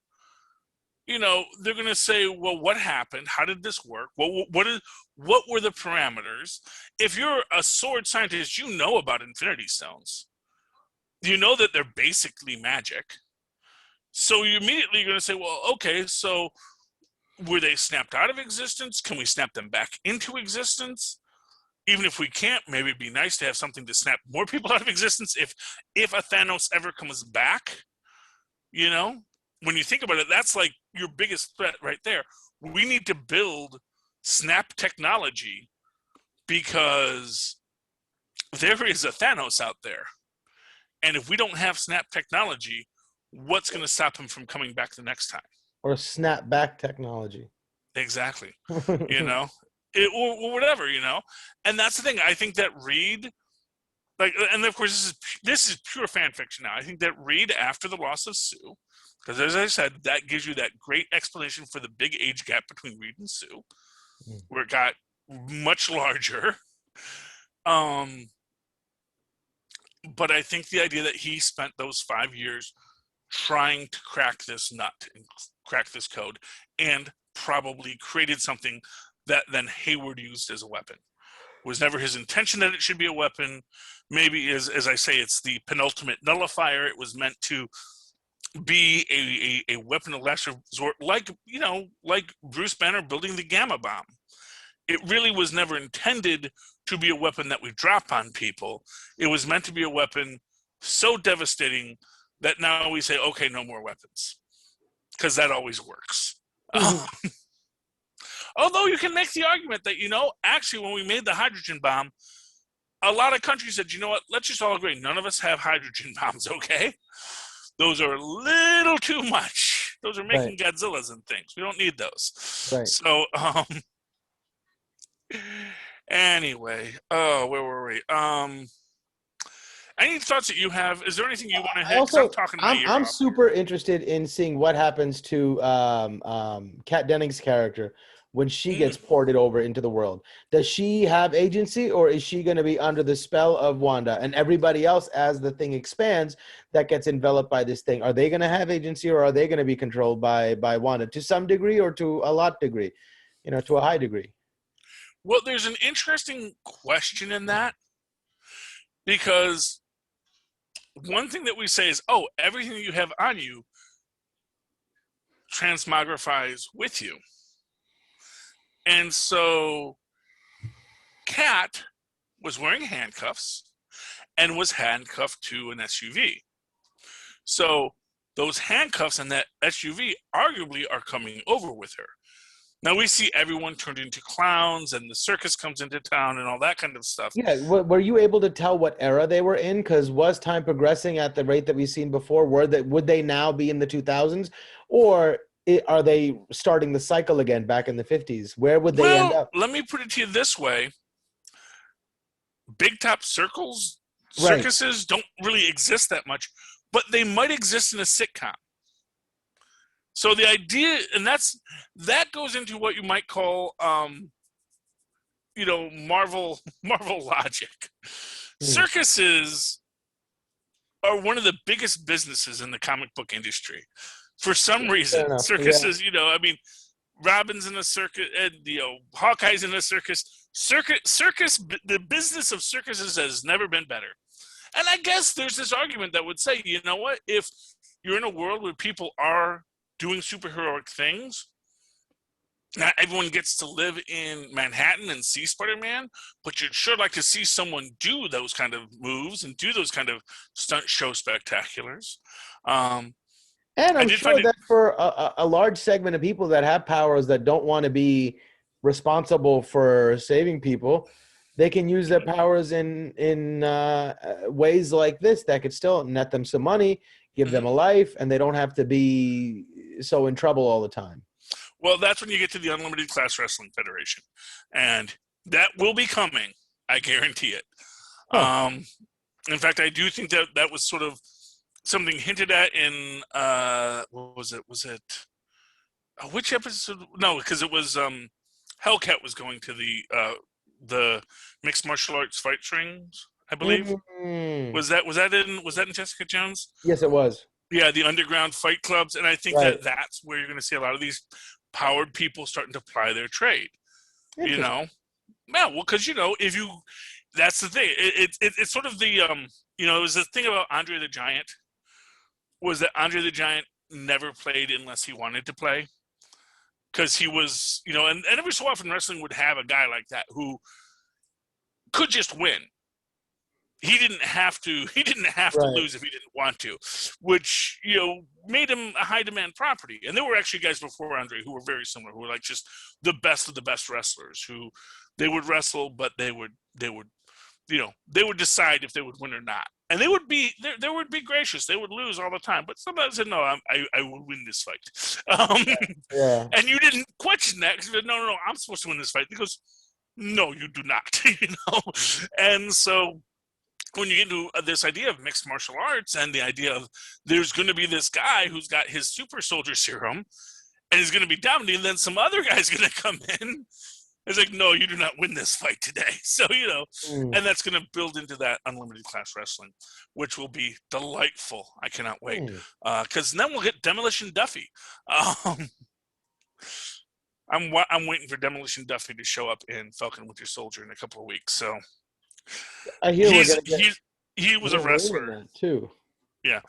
you know, they're going to say, well, what happened? How did this work? What were the parameters? If you're a sword scientist, you know about Infinity Stones. You know that they're basically magic. So you immediately are going to say, well, okay, so were they snapped out of existence? Can we snap them back into existence? Even if we can't, maybe it'd be nice to have something to snap more people out of existence if a Thanos ever comes back. You know? When you think about it, that's like your biggest threat right there. We need to build snap technology because there is a Thanos out there. And if we don't have snap technology, what's going to stop him from coming back the next time? Or snapback technology. Exactly. You know, or whatever, you know. And that's the thing. I think that Reed, like, and of course this is pure fan fiction now. I think that Reed, after the loss of Sue, because as I said, that gives you that great explanation for the big age gap between Reed and Sue, where it got much larger. But I think the idea that he spent those 5 years trying to crack this nut and crack this code, and probably created something that then Hayward used as a weapon. It was never his intention that it should be a weapon. Maybe, as I say, it's the penultimate nullifier. It was meant to be a weapon of last resort, like Bruce Banner building the gamma bomb. It really was never intended to be a weapon that we drop on people. It was meant to be a weapon so devastating that now we say, okay, no more weapons. Because that always works. Although you can make the argument that, actually when we made the hydrogen bomb, a lot of countries said, you know what, let's just all agree, none of us have hydrogen bombs, okay? Those are a little too much. Those are making Godzillas and things. We don't need those. Right. So, anyway, where were we? Any thoughts that you have? Is there anything you want to hit? Also, I'm talking about I'm super interested in seeing what happens to Kat Dennings' character when she gets ported over into the world. Does she have agency, or is she going to be under the spell of Wanda and everybody else as the thing expands that gets enveloped by this thing? Are they going to have agency, or are they going to be controlled by Wanda to some degree, or to a lot degree, to a high degree? Well, there's an interesting question in that, because one thing that we say is, everything that you have on you transmogrifies with you. And so Kat was wearing handcuffs and was handcuffed to an SUV. So those handcuffs and that SUV arguably are coming over with her. Now we see everyone turned into clowns and the circus comes into town and all that kind of stuff. Yeah, were you able to tell what era they were in? Because was time progressing at the rate that we've seen before? Would they now be in the 2000s? Or are they starting the cycle again back in the 50s? Where would they end up? Let me put it to you this way. Big top circuses don't really exist that much, but they might exist in a sitcom. So the idea, and that goes into what you might call, Marvel logic. Circuses are one of the biggest businesses in the comic book industry. For some reason, circuses, Robin's in a circus, and Hawkeye's in a circus. The business of circuses has never been better. And I guess there's this argument that would say, you know what, if you're in a world where people are doing superheroic things, not everyone gets to live in Manhattan and see Spider-Man, but you'd sure like to see someone do those kind of moves and do those kind of stunt show spectaculars. And I'm sure that for a large segment of people that have powers that don't want to be responsible for saving people, they can use their powers in ways like this that could still net them some money, give them a life, and they don't have to be so in trouble all the time. Well, that's when you get to the Unlimited Class Wrestling Federation, and that will be coming. I guarantee it. In fact, I do think that was sort of something hinted at in what was it? Was it which episode? No, because it was Hellcat was going to the mixed martial arts fight rings, I believe. Mm-hmm. Was that in Jessica Jones? Yes, it was. Yeah, the underground fight clubs, and I think that's where you're going to see a lot of these powered people starting to ply their trade. Yeah, well, because that's the thing. It's sort of the it was the thing about Andre the Giant, was that Andre the Giant never played unless he wanted to play, because he was and every so often wrestling would have a guy like that who could just win. He didn't have to lose if he didn't want to, which made him a high demand property. And there were actually guys before Andre who were very similar, who were like just the best of the best wrestlers, who they would wrestle, but they would decide if they would win or not. And they would be gracious. They would lose all the time, but sometimes they said, "No, I will win this fight." And you didn't question that, because no, I'm supposed to win this fight. He goes, "No, you do not." And so when you get into this idea of mixed martial arts and the idea of there's going to be this guy who's got his super soldier serum and he's going to be dominating, and then some other guy's going to come in. It's like, no, you do not win this fight today. So, and that's going to build into that Unlimited Class Wrestling, which will be delightful. I cannot wait. Because then we'll get Demolition Duffy. I'm waiting for Demolition Duffy to show up in Falcon Winter Soldier in a couple of weeks. So I hear he was a wrestler too. Yeah.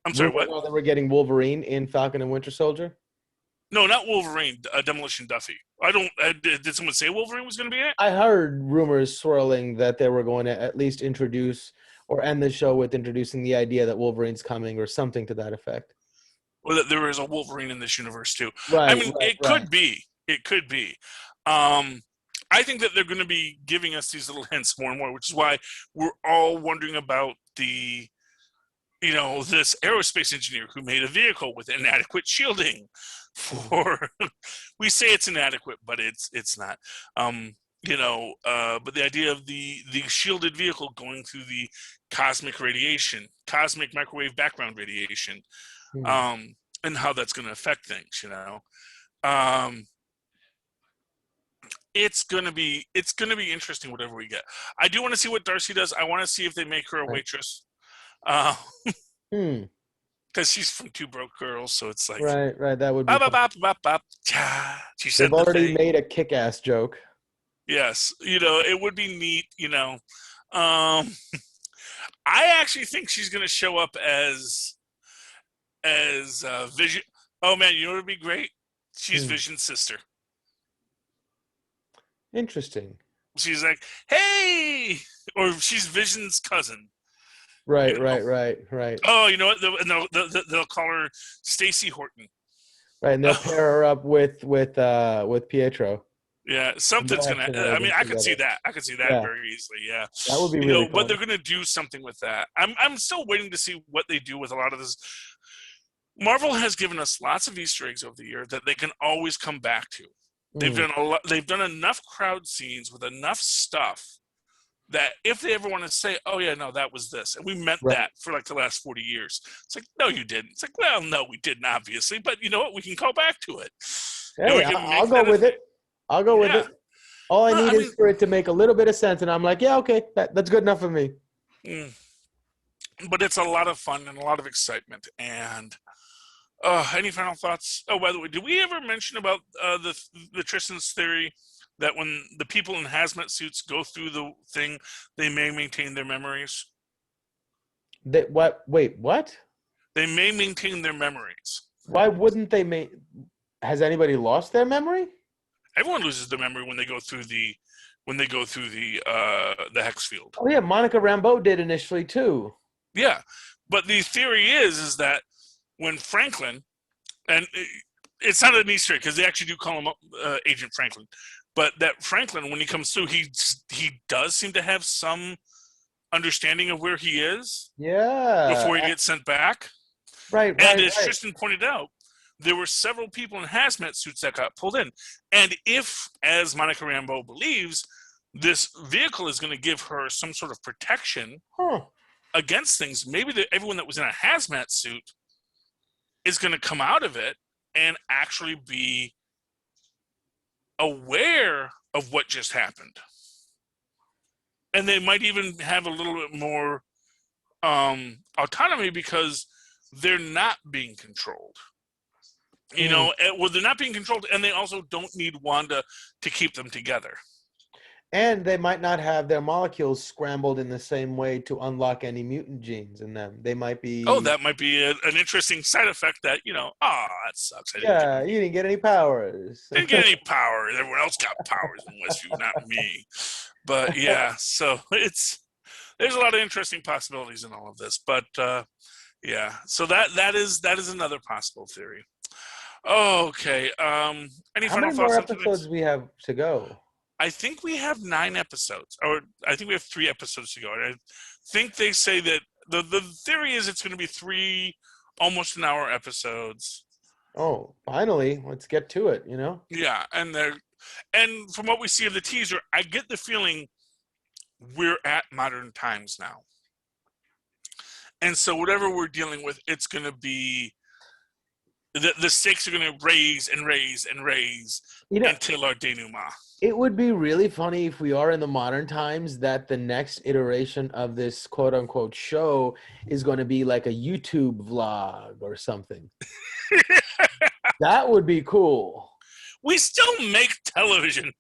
I'm sorry, what? That we're getting Wolverine in Falcon and Winter Soldier? No, not Wolverine. Demolition Duffy. Did someone say Wolverine was going to be it? I heard rumors swirling that they were going to at least introduce or end the show with introducing the idea that Wolverine's coming or something to that effect. Or that there is a Wolverine in this universe too. Right. It could be. It could be. I think that they're going to be giving us these little hints more and more, which is why we're all wondering about this aerospace engineer who made a vehicle with inadequate shielding. We say it's inadequate, but it's not. But the idea of the shielded vehicle going through the cosmic microwave background radiation, and how that's going to affect things. It's gonna be interesting whatever we get. I do want to see what Darcy does. I want to see if they make her a waitress, because she's from Two Broke Girls, so it's like right. That would be. She said they've already made a kick-ass joke. Yes, it would be neat. I actually think she's gonna show up as Vision. Oh man, you know what would be great? She's Vision's sister. Interesting. She's like, hey, or she's Vision's cousin. Right. Oh, you know what? They'll call her Stacy Horton. Right, and they'll pair her up with Pietro. Yeah, something's gonna. I could see that. I could see that very easily. Yeah, that would be really. But they're gonna do something with that. I'm still waiting to see what they do with a lot of this. Marvel has given us lots of Easter eggs over the year that they can always come back to. They've done a lot. They've done enough crowd scenes with enough stuff that if they ever want to say, "Oh yeah, no, that was this," and we meant that for like the last 40 years, it's like, no, you didn't. It's like, well, no, we didn't, obviously, but you know what? We can call back to it. Hey, I'll go with it. I'll go with it. All I need is for it to make a little bit of sense, and I'm like, yeah, okay, that's good enough for me. But it's a lot of fun and a lot of excitement. And any final thoughts? Oh, by the way, did we ever mention about the Tristan's theory that when the people in hazmat suits go through the thing, they may maintain their memories? What? Wait, what? They may maintain their memories. Why wouldn't they Has anybody lost their memory? Everyone loses their memory when they go through the hex field. Oh yeah, Monica Rambeau did initially too. Yeah, but the theory is that when Franklin, and it's not an Easter egg because they actually do call him Agent Franklin, but that Franklin, when he comes through, he does seem to have some understanding of where he is. Yeah. Before he gets sent back. Right. And as Tristan pointed out, there were several people in hazmat suits that got pulled in. And if, as Monica Rambeau believes, this vehicle is going to give her some sort of protection against things, maybe everyone that was in a hazmat suit is going to come out of it and actually be aware of what just happened. And they might even have a little bit more autonomy because they're not being controlled. You know, well, they're not being controlled, and they also don't need Wanda to keep them together. And they might not have their molecules scrambled in the same way to unlock any mutant genes in them. They might be... Oh, that might be an interesting side effect that, that sucks. You didn't get any powers. Didn't get any power. Everyone else got powers in Westview, not me. But, yeah, so there's a lot of interesting possibilities in all of this. But, yeah, so that is another possible theory. Okay. Any How final many thoughts? more episodes we have to go? I think we have 9 episodes, or I think we have 3 episodes to go. And I think they say that the theory is it's going to be 3 almost an hour episodes. Oh, finally, let's get to it. Yeah, and from what we see of the teaser, I get the feeling we're at modern times now, and so whatever we're dealing with, it's going to be. The stakes are going to raise and raise and raise until our denouement. It would be really funny if we are in the modern times that the next iteration of this quote-unquote show is going to be like a YouTube vlog or something. That would be cool. We still make television.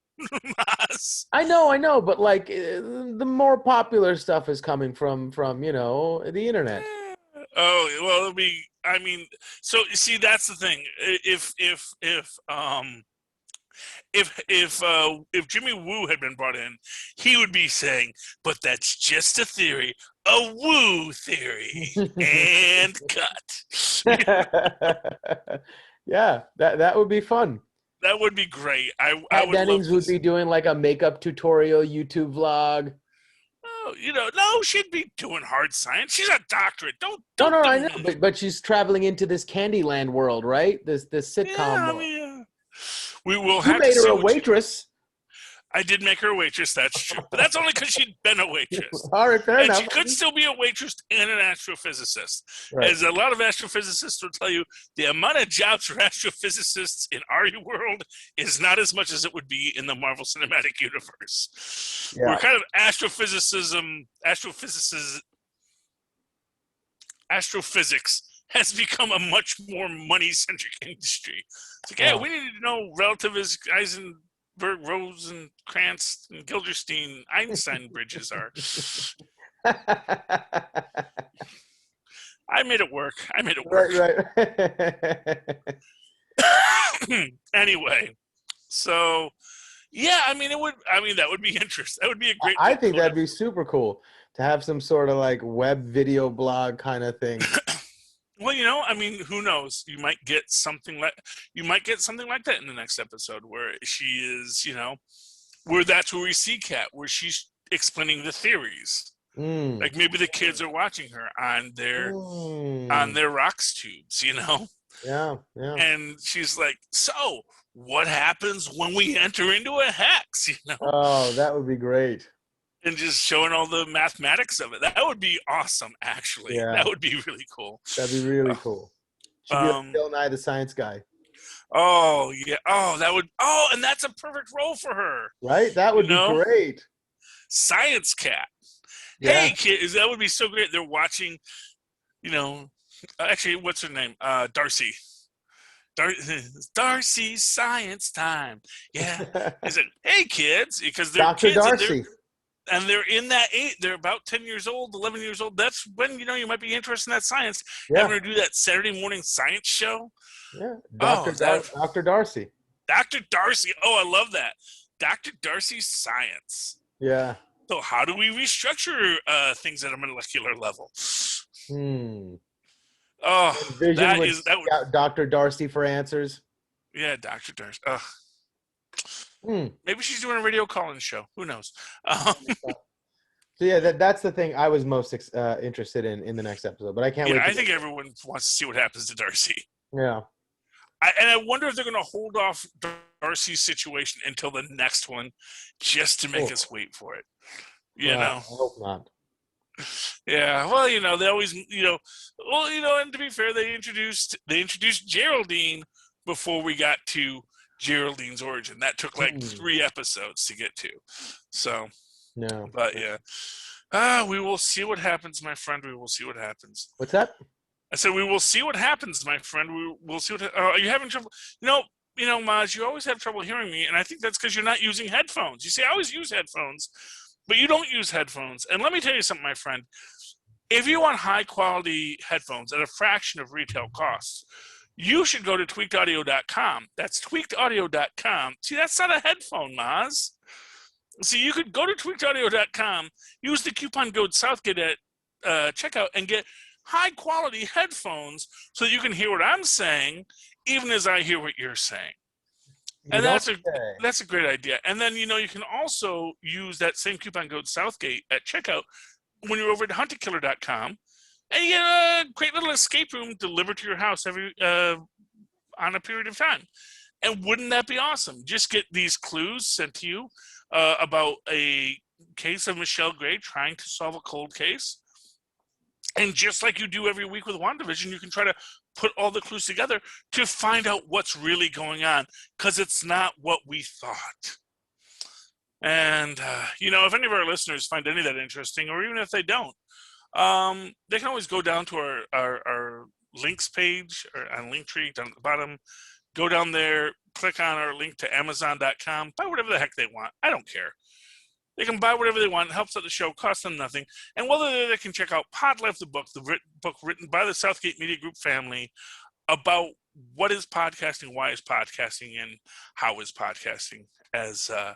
I know, but like the more popular stuff is coming from the internet. Oh, well, it'll be. I mean, so see, that's the thing. If Jimmy Woo had been brought in, he would be saying, "But that's just a theory, a Woo theory," and cut. Yeah, that would be fun. That would be great. Pat Dennings would be doing like a makeup tutorial YouTube vlog. No, she'd be doing hard science. She's a doctorate. Don't No, I know, but she's traveling into this Candyland world, right? This sitcom world. We will have made her a waitress. I did make her a waitress, that's true. But that's only because she'd been a waitress. All right, fair enough. She could still be a waitress and an astrophysicist. Right. As a lot of astrophysicists will tell you, the amount of jobs for astrophysicists in our world is not as much as it would be in the Marvel Cinematic Universe. Yeah. We're kind of astrophysics has become a much more money-centric industry. It's like, we need to know relativists, Eisenberg, Rosencrantz, and Gilderstein, Einstein bridges are. I made it work. Right. Anyway, so yeah, that would be interesting. That would be a great. I think that'd be super cool to have some sort of like web video blog kind of thing. Well, who knows? You might get something like that in the next episode where she is, where that's where we see Kat, where she's explaining the theories. Like maybe the kids are watching her on their rocks tubes, Yeah. And she's like, so what happens when we enter into a hex, Oh, that would be great. And just showing all the mathematics of it. That would be awesome, actually. Yeah. That would be really cool. That'd be really cool. Should be like Bill Nye the Science Guy. Oh, yeah. Oh, and that's a perfect role for her. Right? That would be great. Science Cat. Yeah. Hey, kids, that would be so great. They're watching, actually, what's her name? Darcy. Darcy's Science Time. Yeah. Is it, hey, kids, because they're Dr. kids. Darcy. And they're in that age. They're about 10 years old, 11 years old. That's when, you might be interested in that science. Yeah. I'm going to do that Saturday morning science show. Yeah. Dr. Darcy. Dr. Darcy. Oh, I love that. Dr. Darcy's Science. Yeah. So how do we restructure things at a molecular level? Oh, that would Dr. Darcy for answers. Yeah, Dr. Darcy. Maybe she's doing a radio call-in show. Who knows? So yeah, that's the thing I was most interested in the next episode. But I can't wait. I think everyone wants to see what happens to Darcy. Yeah. I wonder if they're going to hold off Darcy's situation until the next one, just to make us wait for it. I hope not. Yeah, well, they always, and to be fair, they introduced Geraldine before we got to Geraldine's origin. That took like 3 episodes to get to. So, no. But yeah, we will see what happens, my friend. We will see what happens. What's that? I said we will see what happens, my friend. We'll see what. Are you having trouble? Mozz, you always have trouble hearing me, and I think that's because you're not using headphones. You see, I always use headphones, but you don't use headphones. And let me tell you something, my friend. If you want high-quality headphones at a fraction of retail costs, you should go to tweakedaudio.com. That's tweakedaudio.com. See, that's not a headphone, Mozz. See, you could go to tweakedaudio.com, use the coupon code Southgate at checkout, and get high-quality headphones so you can hear what I'm saying, even as I hear what you're saying. And that's a great idea. And then, you can also use that same coupon code Southgate at checkout when you're over at huntingkiller.com, and you get a great little escape room delivered to your house every on a period of time. And wouldn't that be awesome? Just get these clues sent to you about a case of Michelle Gray trying to solve a cold case. And just like you do every week with WandaVision, you can try to put all the clues together to find out what's really going on, because it's not what we thought. And, if any of our listeners find any of that interesting, or even if they don't, they can always go down to our links page or on Linktree down at the bottom. Go down there, click on our link to Amazon.com, buy whatever the heck they want. I don't care. They can buy whatever they want. It helps out the show, costs them nothing. And while they're there, they can check out Pod Life, the book written by the Southgate Media Group family about what is podcasting, why is podcasting, and how is podcasting, as the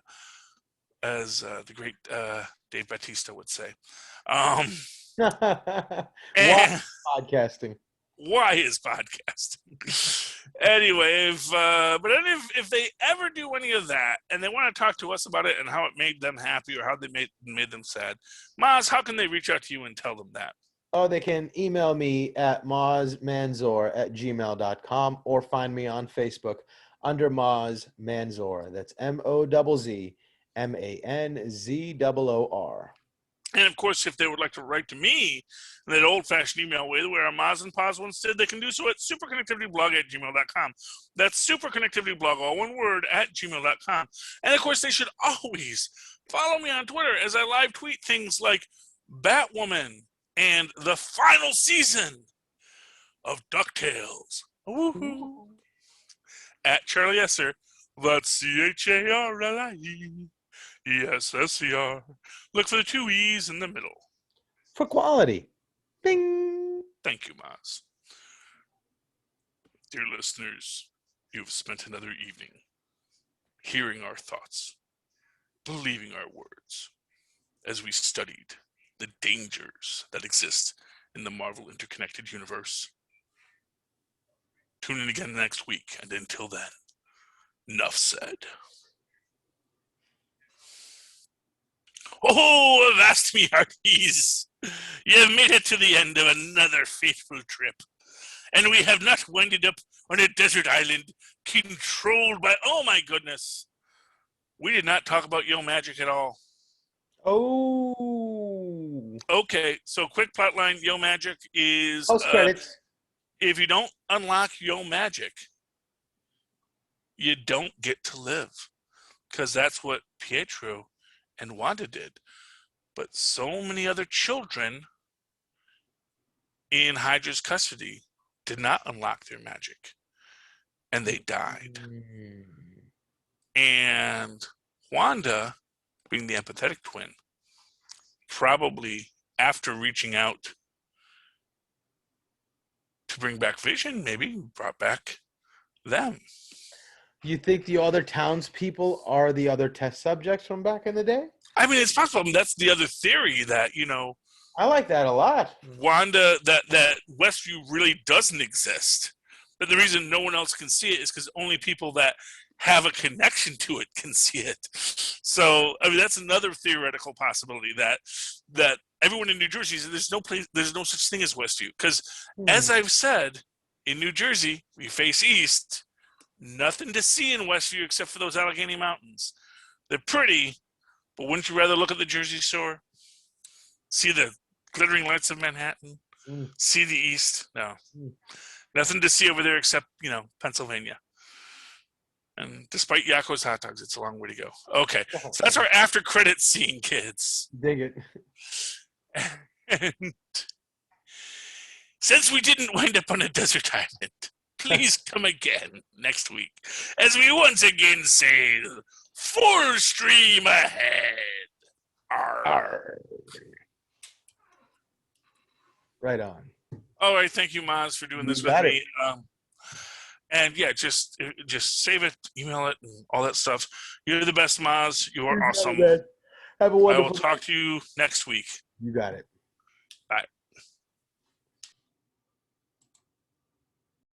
great Dave Bautista would say. Why podcasting? Why is podcasting? Anyway, if they ever do any of that and they want to talk to us about it and how it made them happy or how they made them sad, Mozz, how can they reach out to you and tell them that? Oh, they can email me at mozzmanzoor@gmail.com or find me on Facebook under Mozz Manzoor. That's MOZZMANZOOR. And, of course, if they would like to write to me in that old-fashioned email way, where Mozz and Paz once did, they can do so at superconnectivityblog@gmail.com. That's superconnectivityblog, all one word, @gmail.com. And, of course, they should always follow me on Twitter as I live tweet things like Batwoman and the final season of DuckTales. Woohoo! At Charlie Esser, that's CHARLIE. ESSER. Look for the 2 E's in the middle. For quality. Bing. Thank you, Mozz. Dear listeners, you've spent another evening hearing our thoughts, believing our words, as we studied the dangers that exist in the Marvel interconnected universe. Tune in again next week, and until then, enough said. Oh, avast me hearties! You have made it to the end of another fateful trip, and we have not winded up on a desert island controlled by. Oh my goodness! We did not talk about Yo Magic at all. Oh. Okay, so quick plotline: Yo Magic is Post credits. If you don't unlock Yo Magic, you don't get to live, because that's what Pietro and Wanda did. But so many other children in Hydra's custody did not unlock their magic, and they died. And Wanda, being the empathetic twin, probably after reaching out to bring back Vision, maybe brought back them. You think the other townspeople are the other test subjects from back in the day? I mean, it's possible. I mean, that's the other theory that, I like that a lot. Wanda, that Westview really doesn't exist. But the reason no one else can see it is because only people that have a connection to it can see it. So, I mean, that's another theoretical possibility that everyone in New Jersey, there's no such thing as Westview. Because as I've said, in New Jersey, we face east, nothing to see in Westview except for those Allegheny Mountains. They're pretty, but wouldn't you rather look at the Jersey Shore? See the glittering lights of Manhattan? See the east? No. Nothing to see over there except, Pennsylvania. And despite Yakko's hot dogs, it's a long way to go. Okay, so that's our after credit scene, kids. Dig it. And since we didn't wind up on a desert island, please come again next week as we once again sail full stream ahead. Arr. Right on. All right, thank you, Mozz, for doing this with me. And yeah, just save it, email it, and all that stuff. You're the best, Mozz. You are awesome. Have a wonderful. I will talk to you next week. You got it. Bye.